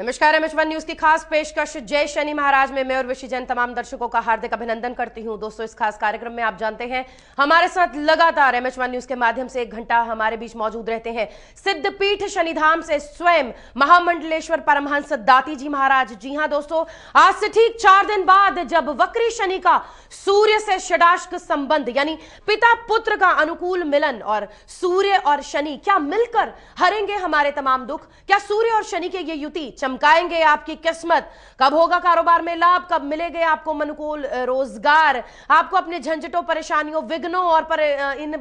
नमस्कार। एमएच1 न्यूज की खास पेशकश जय शनि महाराज में मैं और विशी जैन तमाम दर्शकों का हार्दिक अभिनंदन करती हूं। दोस्तों, इस खास कार्यक्रम में आप जानते हैं हमारे साथ लगातार एमएच1 न्यूज के माध्यम से 1 घंटा हमारे बीच मौजूद रहते हैं सिद्धपीठ शनिधाम से स्वयं महामंडलेश्वर परमहंस दाती जी महाराज। जी हां दोस्तों, आज से ठीक 4 दिन बाद जब वक्री शनि का सूर्य से षडाष्टक संबंध यानी पिता पुत्र का अनुकूल मिलन और सूर्य और शनि क्या मिलकर हरेंगे हमारे तमाम दुख, क्या सूर्य और शनि के ये युति चमकाएंगे आपकी किस्मत, कब होगा कारोबार में लाभ, कब मिलेंगे आपको अनुकूल रोजगार, आपको अपने झंझटों परेशानियों विघ्नों और इन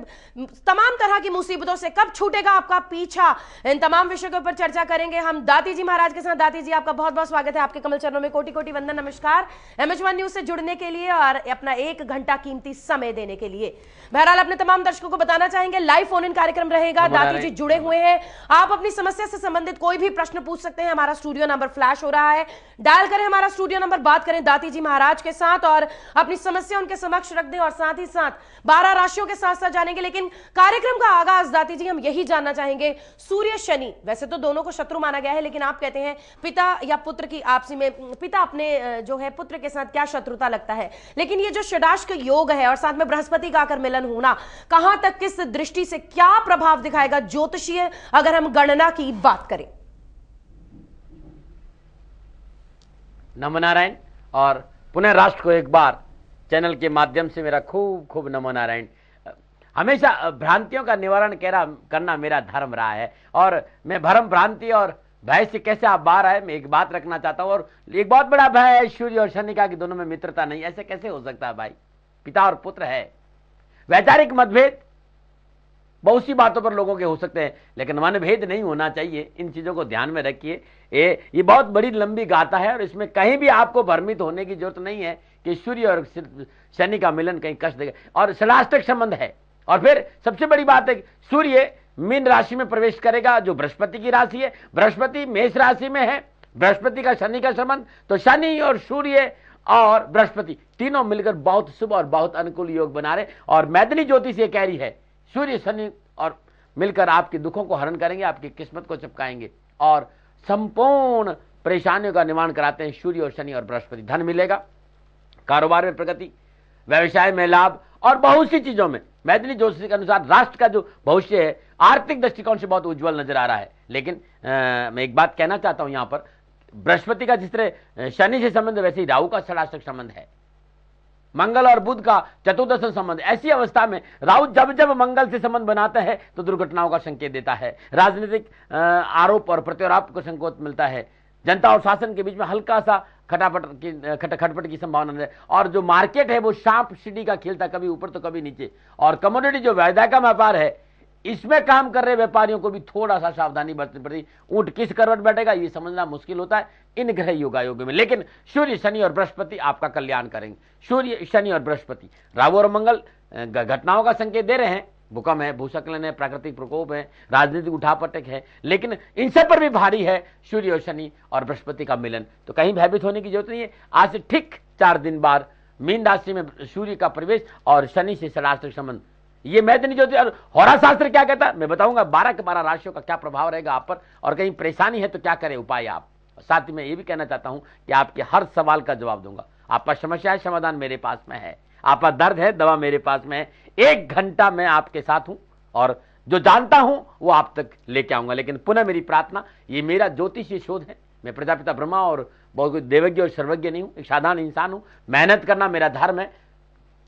तमाम तरह की मुसीबतों से कब छूटेगा आपका पीछा, इन तमाम विषयों के ऊपर चर्चा करेंगे हम दाती जी महाराज के साथ। दाती जी, आपका बहुत बहुत स्वागत है, आपके कमल चरणों में कोटि कोटि वंदन। नमस्कार एमएच1 न्यूज से जुड़ने के लिए और अपना 1 घंटा कीमती समय देने के लिए। बहरहाल अपने तमाम दर्शकों को बताना चाहेंगे लाइव फोन इन कार्यक्रम रहेगा, दाती जी जुड़े हुए हैं, आप अपनी समस्या से संबंधित कोई भी प्रश्न पूछ सकते हैं। हमारा स्टूडियो नंबर फ्लैश हो रहा है, डायल करें हमारा स्टूडियो नंबर, बात करें दाती जी महाराज के साथ और अपनी समस्या उनके समक्ष रख दें और साथ ही साथ 12 राशियों के साथ साथ जानेंगे। लेकिन कार्यक्रम का आगाज दाती जी हम यही जानना चाहेंगे, सूर्य शनि वैसे तो दोनों को शत्रु माना गया है, लेकिन आप कहते हैं पिता या पुत्र की आपसी में पिता अपने जो है पुत्र के साथ क्या शत्रुता लगता है, लेकिन ये जो षडाष्टक योग है और साथ में बृहस्पति का आकर मिलन होना कहां तक किस दृष्टि से क्या प्रभाव दिखाएगा ज्योतिषीय अगर हम गणना की बात करें। नमो नारायण। और पुनः राष्ट्र को एक बार चैनल के माध्यम से मेरा खूब खूब नमो नारायण। हमेशा भ्रांतियों का निवारण करना मेरा धर्म रहा है और मैं भ्रम भ्रांति और भय से कैसे आप बाहर आए, मैं एक बात रखना चाहता हूं। और एक बहुत बड़ा भय है सूर्य और शनि का कि दोनों में मित्रता नहीं, ऐसे कैसे हो सकता है भाई, पिता और पुत्र है। वैचारिक मतभेद बहुत सी बातों पर लोगों के हो सकते हैं, लेकिन मनभेद नहीं होना चाहिए। इन चीजों को ध्यान में रखिए। ये बहुत बड़ी लंबी गाथा है और इसमें कहीं भी आपको भ्रमित होने की जरूरत नहीं है कि सूर्य और शनि का मिलन कहीं कष्ट देगा और षडाष्टक संबंध है। और फिर सबसे बड़ी बात है कि सूर्य मीन राशि में प्रवेश करेगा जो बृहस्पति की राशि है, बृहस्पति मेष राशि में है, बृहस्पति का शनि का संबंध, तो शनि और सूर्य और बृहस्पति तीनों मिलकर बहुत शुभ और बहुत अनुकूल योग बना रहे। और मैथिली ज्योतिष ये कह रही है सूर्य शनि और मिलकर आपके दुखों को हरण करेंगे, आपकी किस्मत को चमकाएंगे और संपूर्ण परेशानियों का निवारण कराते हैं सूर्य और शनि और बृहस्पति। धन मिलेगा, कारोबार में प्रगति, व्यवसाय में लाभ और बहुत सी चीजों में मैथिली ज्योतिष के अनुसार राष्ट्र का जो भविष्य है आर्थिक दृष्टिकोण से बहुत उज्जवल नजर आ रहा है। लेकिन मैं एक बात कहना चाहता हूं, यहां पर बृहस्पति का जिस तरह शनि से संबंध वैसे ही राहु का षडाष्टक संबंध है, मंगल और बुध का चतुर्दश संबंध। ऐसी अवस्था में राहु जब जब मंगल से संबंध बनाता है तो दुर्घटनाओं का संकेत देता है, राजनीतिक आरोप और प्रत्यारोप को संकेत मिलता है, जनता और शासन के बीच में हल्का सा खटपट की संभावना है। और जो मार्केट है वो सांप सीढ़ी का खेल था, कभी ऊपर तो कभी नीचे। और कमोडिटी जो वायदा का व्यापार है इसमें काम कर रहे व्यापारियों को भी थोड़ा सा सावधानी बरतनी पड़ती। ऊंट किस करवट बैठेगा ये समझना मुश्किल होता है इन ग्रह योगायोग में। लेकिन सूर्य शनि और बृहस्पति आपका कल्याण करेंगे। सूर्य शनि और बृहस्पति, राहु और मंगल घटनाओं का संकेत दे रहे हैं, भूकंप है, भूस्खलन है, प्राकृतिक प्रकोप है, राजनीतिक उठापटक है, लेकिन इन सब पर भी भारी है सूर्य और शनि और बृहस्पति का मिलन। तो कहीं भयभीत होने की जरूरत नहीं है। आज से ठीक 4 दिन बाद मीन राशि में सूर्य का प्रवेश और शनि से षडाष्टक संबंध, ये मैथिली ज्योतिष और होरा शास्त्र क्या कहता है मैं बताऊंगा। 12 के 12 राशियों का क्या प्रभाव रहेगा आप पर और कहीं परेशानी है तो क्या करें उपाय आप। साथ ही मैं ये भी कहना चाहता हूं कि आपके हर सवाल का जवाब दूंगा। आपका समस्या है, समाधान मेरे पास में है, आपका दर्द है, दवा मेरे पास में है। 1 घंटा मैं आपके साथ हूं और जो जानता हूं वो आप तक लेके आऊंगा। लेकिन पुनः मेरी प्रार्थना, ये मेरा ज्योतिषीय शोध है, मैं प्रजापिता ब्रह्मा और बहुत कोई देवज्ञ और सर्वज्ञ नहीं हूं, एक साधारण इंसान हूं। मेहनत करना मेरा धर्म है।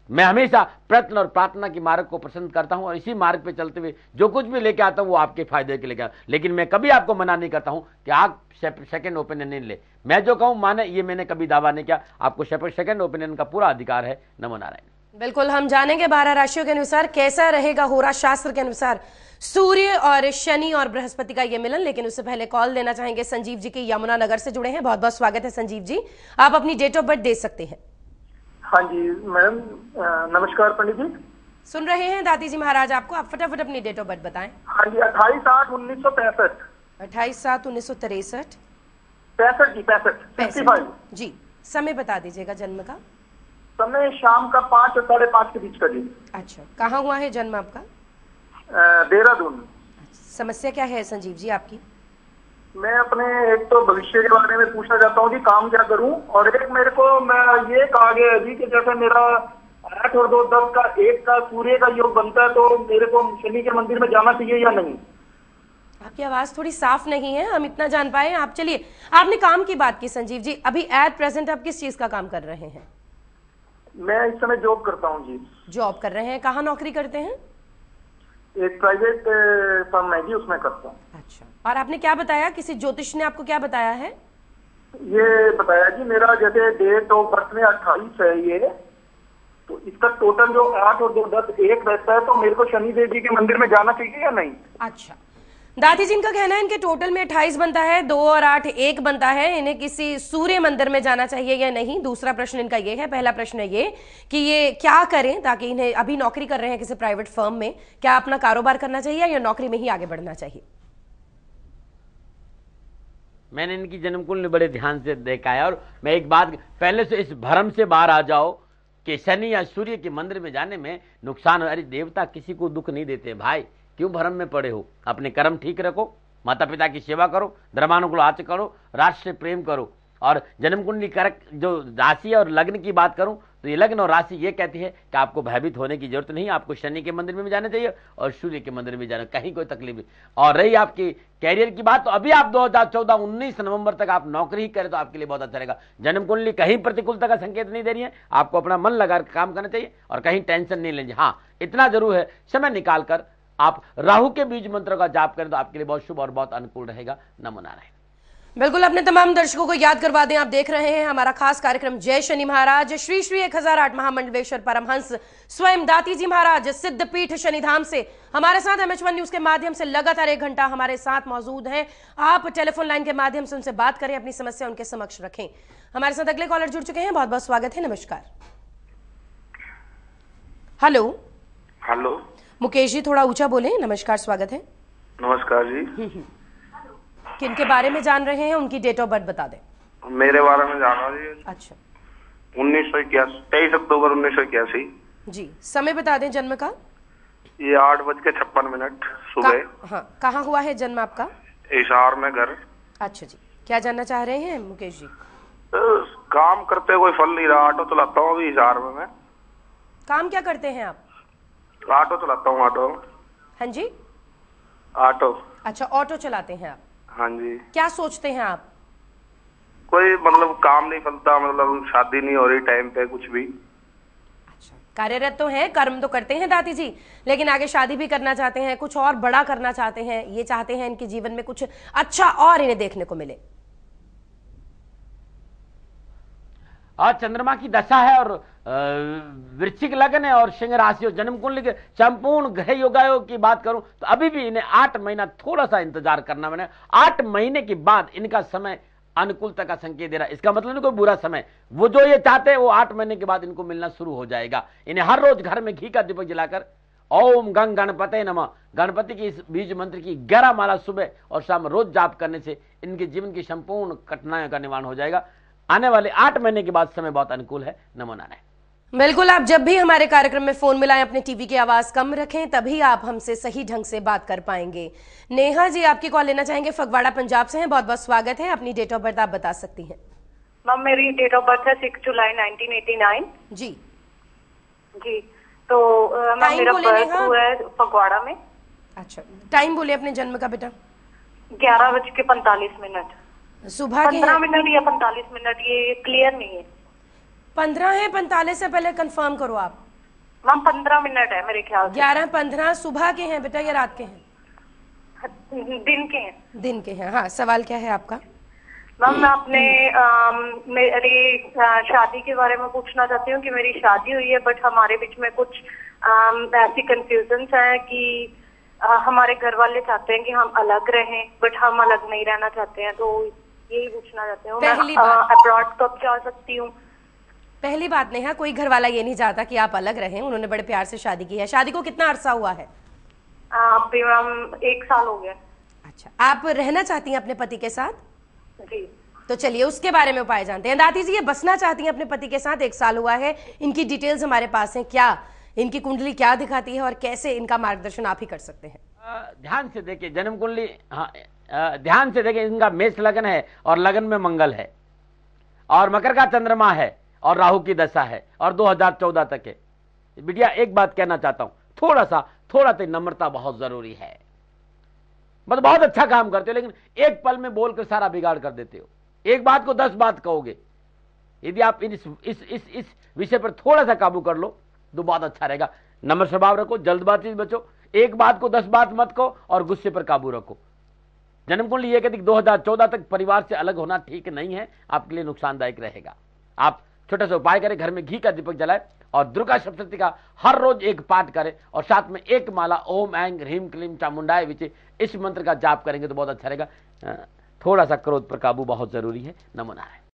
मैं हमेशा प्रयत्न और प्रार्थना की मार्ग को पसंद करता हूं और इसी मार्ग पे चलते हुए जो कुछ भी लेके आता हूं वो आपके फायदे के लेके आता हूं। लेकिन मैं कभी आपको मना नहीं करता हूं कि आप सेकंड ओपिनियन नहीं ले, मैं जो कहूं माने, ये मैंने कभी दावा नहीं किया। आपको सेकंड ओपिनियन का पूरा अधिकार है। नमो नारायण। बिल्कुल, हम जानेंगे 12 राशियों के अनुसार कैसा रहेगा होरा शास्त्र के अनुसार सूर्य और शनि और बृहस्पति का ये मिलन। लेकिन उससे पहले कॉल लेना चाहेंगे संजीव जी की, यमुनानगर से जुड़े हैं। बहुत बहुत स्वागत है संजीव जी, आप अपनी डेट ऑफ बर्थ दे सकते हैं। हाँ जी मैडम, नमस्कार पंडित जी। सुन रहे हैं दाती जी महाराज आपको, आप फटाफट अपनी डेट ऑफ बर्थ बताएं। हाँ जी, 28/8/1965। 28/7/1963। 65 जी। समय बता दीजिएगा जन्म का। समय शाम का 5 और 5:30 के बीच का जी। अच्छा, कहाँ हुआ है जन्म आपका? देहरादून। समस्या क्या है संजीव जी आपकी? मैं अपने एक तो भविष्य के बारे में पूछना चाहता हूँ कि काम क्या करूँ, और एक मेरे को मैं ये कहा गया है जी कि जैसे मेरा 8 और 2 10 का 1 का सूर्य का योग बनता है, तो मेरे को शनि के मंदिर में जाना चाहिए या नहीं? आपकी आवाज थोड़ी साफ नहीं है, हम इतना जान पाए। आप चलिए, आपने काम की बात की संजीव जी, अभी एट प्रेजेंट आप किस चीज का काम कर रहे हैं? मैं इस समय जॉब करता हूँ जी। जॉब कर रहे हैं, कहाँ नौकरी करते हैं? एक प्राइवेट फर्म है जी, उसमें करता हूँ। अच्छा, और आपने क्या बताया, किसी ज्योतिष ने आपको क्या बताया है? ये बताया जी मेरा जैसे डेट ऑफ बर्थ में 28 है ये, तो इसका टोटल जो 8 और 2 10 1 रहता है, तो मेरे को शनि देव जी के मंदिर में जाना चाहिए या नहीं? अच्छा, दादी जी इनका कहना है इनके टोटल में 28 बनता है, 2 और 8 1 बनता है, इन्हें किसी सूर्य मंदिर में जाना चाहिए या नहीं। दूसरा प्रश्न इनका ये है, पहला प्रश्न है ये कि ये क्या करें ताकि इन्हें, अभी नौकरी कर रहे हैं किसी प्राइवेट फर्म में, क्या अपना कारोबार करना चाहिए या नौकरी में ही आगे बढ़ना चाहिए? मैंने इनकी जन्म कुंडली बड़े ध्यान से देखा है, और मैं एक बात पहले से इस भ्रम से बाहर आ जाओ कि शनि या सूर्य के मंदिर में जाने में नुकसान हो। अरे देवता किसी को दुख नहीं देते भाई, क्यों भ्रम में पड़े हो? अपने कर्म ठीक रखो, माता पिता की सेवा करो, धर्मानुकूल आचरण करो, राष्ट्र से प्रेम करो। और जन्म कुंडली करक जो राशि और लग्न की बात करूं तो ये लग्न और राशि ये कहती है कि आपको भयभीत होने की जरूरत नहीं, आपको शनि के मंदिर में भी जाना चाहिए और सूर्य के मंदिर में जाना, कहीं कोई तकलीफ नहीं। और रही आपकी कैरियर की बात, तो अभी आप 2014-19 नवंबर तक आप नौकरी ही करें तो आपके लिए बहुत अच्छा रहेगा। जन्म कुंडली कहीं प्रतिकूलता का संकेत नहीं दे रही है, आपको अपना मन लगा काम करना चाहिए और कहीं टेंशन नहीं लेंगे। हाँ, इतना जरूर है, समय निकाल कर आप राहु के बीज मंत्र का जाप करें तो आपके लिए बहुत शुभ और बहुत अनुकूल रहेगा। नमो नारायण। बिल्कुल, अपने तमाम दर्शकों को याद करवा दें, आप देख रहे हैं हमारा खास कार्यक्रम जय शनि महाराज। श्री श्री 1008 महामंडलेश्वर परमहंस स्वयं दाती जी महाराज सिद्धपीठ शनिधाम से हमारे साथ MH1 न्यूज के माध्यम से लगातार 1 घंटा हमारे साथ मौजूद हैं। आप टेलीफोन लाइन के माध्यम से उनसे बात करें, अपनी समस्या उनके समक्ष रखें। हमारे साथ अगले कॉलर जुड़ चुके हैं, बहुत बहुत स्वागत है, नमस्कार। हेलो हेलो, मुकेश जी थोड़ा ऊंचा बोले। नमस्कार, स्वागत है। नमस्कार जी। किनके बारे में जान रहे हैं, उनकी डेट ऑफ बर्थ बता दें। मेरे बारे में जाना जी। अच्छा, 1981, 23 अक्टूबर 1981 जी। समय बता दें जन्म का। ये 8:56 सुबह। हाँ, कहाँ हुआ है जन्म आपका? हिसार में घर। अच्छा जी, क्या जानना चाह रहे हैं मुकेश जी? काम करते कोई फल नहीं रहा, ऑटो चलाता हूँ अभी हिसार में मैं। काम क्या करते हैं आप? ऑटो चलाता हूँ, ऑटो। हाँ जी, ऑटो। अच्छा, ऑटो चलाते हैं आप। हाँ जी। क्या सोचते हैं आप? कोई मतलब काम नहीं फलता, मतलब शादी नहीं हो रही टाइम पे कुछ भी। अच्छा, कार्यरत तो हैं, कर्म तो करते हैं दाती जी, लेकिन आगे शादी भी करना चाहते हैं, कुछ और बड़ा करना चाहते हैं, ये चाहते हैं इनके जीवन में कुछ अच्छा और इन्हें देखने को मिले। और चंद्रमा की दशा है और वृश्चिक लग्न है और सिंह राशि और जन्म कुंडली के संपूर्ण ग्रह योगायोग की बात करूं तो अभी भी इन्हें 8 महीना थोड़ा सा इंतजार करना मैंने। 8 महीने के बाद इनका समय अनुकूलता का संकेत दे रहा है। इसका मतलब नहीं कोई बुरा समय, वो जो ये चाहते हैं वो 8 महीने के बाद इनको मिलना शुरू हो जाएगा। इन्हें हर रोज घर में घी का दीपक जलाकर ओम गंग गणपते नमः, गणपति की इस बीज मंत्र की 11 माला सुबह और शाम रोज जाप करने से इनके जीवन की संपूर्ण कठिनाइयों का निवारण हो जाएगा। आने वाले 8 महीने के बाद समय बहुत अनुकूल है। नमो नारायण। बिल्कुल, आप जब भी हमारे कार्यक्रम में फोन मिलाएं अपने टीवी की आवाज कम रखें, तभी आप हमसे सही ढंग से बात कर पाएंगे। नेहा जी आपकी कॉल लेना चाहेंगे, फगवाड़ा पंजाब से हैं, बहुत बहुत स्वागत है। अपनी डेट ऑफ बर्थ आप बता सकती हैं? मैम मेरी डेट ऑफ बर्थ है 6 जुलाई 1989 जी। जी, तो मैम मेरा बर्थ हुआ है फगवाड़ा में। अच्छा, टाइम बोले अपने जन्म का बेटा। 11:45 सुबह के 15 मिनट या 45 मिनट, ये क्लियर नहीं है। 15 है, 45 से पहले कंफर्म करो आप। मैम 15 मिनट है मेरे ख्याल से। 11:15 सुबह के हैं बेटा या रात के हैं? दिन के हैं। दिन के हैं। हाँ, सवाल क्या है आपका? मैम मैं अपने मेरी शादी के बारे में पूछना चाहती हूँ कि मेरी शादी हुई है बट हमारे बीच में कुछ ऐसी कंफ्यूजन है कि हमारे घर वाले चाहते हैं कि हम अलग रहें बट हम अलग नहीं रहना चाहते हैं, तो यही पूछना चाहते हूँ। मैं अब्रॉड कब जा सकती हूँ? पहली बात नेहा, कोई घर वाला ये नहीं चाहता कि आप अलग रहें, उन्होंने बड़े प्यार से शादी की है। शादी को कितना अरसा हुआ है? अभी मैम 1 साल हो गया। अच्छा, आप रहना चाहती हैं अपने पति के साथ? जी। तो चलिए उसके बारे में उपाय जानते हैं। दाती जी, ये बसना चाहती हैं अपने पति के साथ, 1 साल हुआ है, इनकी डिटेल्स हमारे पास हैं, क्या इनकी कुंडली क्या दिखाती है और कैसे इनका मार्गदर्शन आप ही कर सकते हैं? ध्यान से देखिए, जन्म कुंडली, हाँ ध्यान से देखें, इनका मेष लगन है और लगन में मंगल है और मकर का चंद्रमा है और राहु की दशा है और 2014 तक है। बिटिया एक बात कहना चाहता हूं, थोड़ा सा नम्रता बहुत जरूरी है। मतलब बहुत अच्छा काम करते हो लेकिन एक पल में बोलकर सारा बिगाड़ कर देते हो। एक बात को 10 बात कहोगे। यदि आप इस विषय पर थोड़ा सा काबू कर लो तो बहुत अच्छा रहेगा। नम्र स्वभाव रखो, जल्दबाजी से बचो, एक बात को 10 बात मत कहो और गुस्से पर काबू रखो। जन्म कुंडली ये कहती 2014 तक परिवार से अलग होना ठीक नहीं है, आपके लिए नुकसानदायक रहेगा। आप छोटा सा उपाय करें, घर में घी का दीपक जलाए और दुर्गा सप्तशती का हर रोज एक पाठ करें और साथ में एक माला ओम ऐं ह्रीम क्लीम चामुंडाय विचे इस मंत्र का जाप करेंगे तो बहुत अच्छा रहेगा। थोड़ा सा क्रोध पर काबू बहुत जरूरी है। नमो नारायण।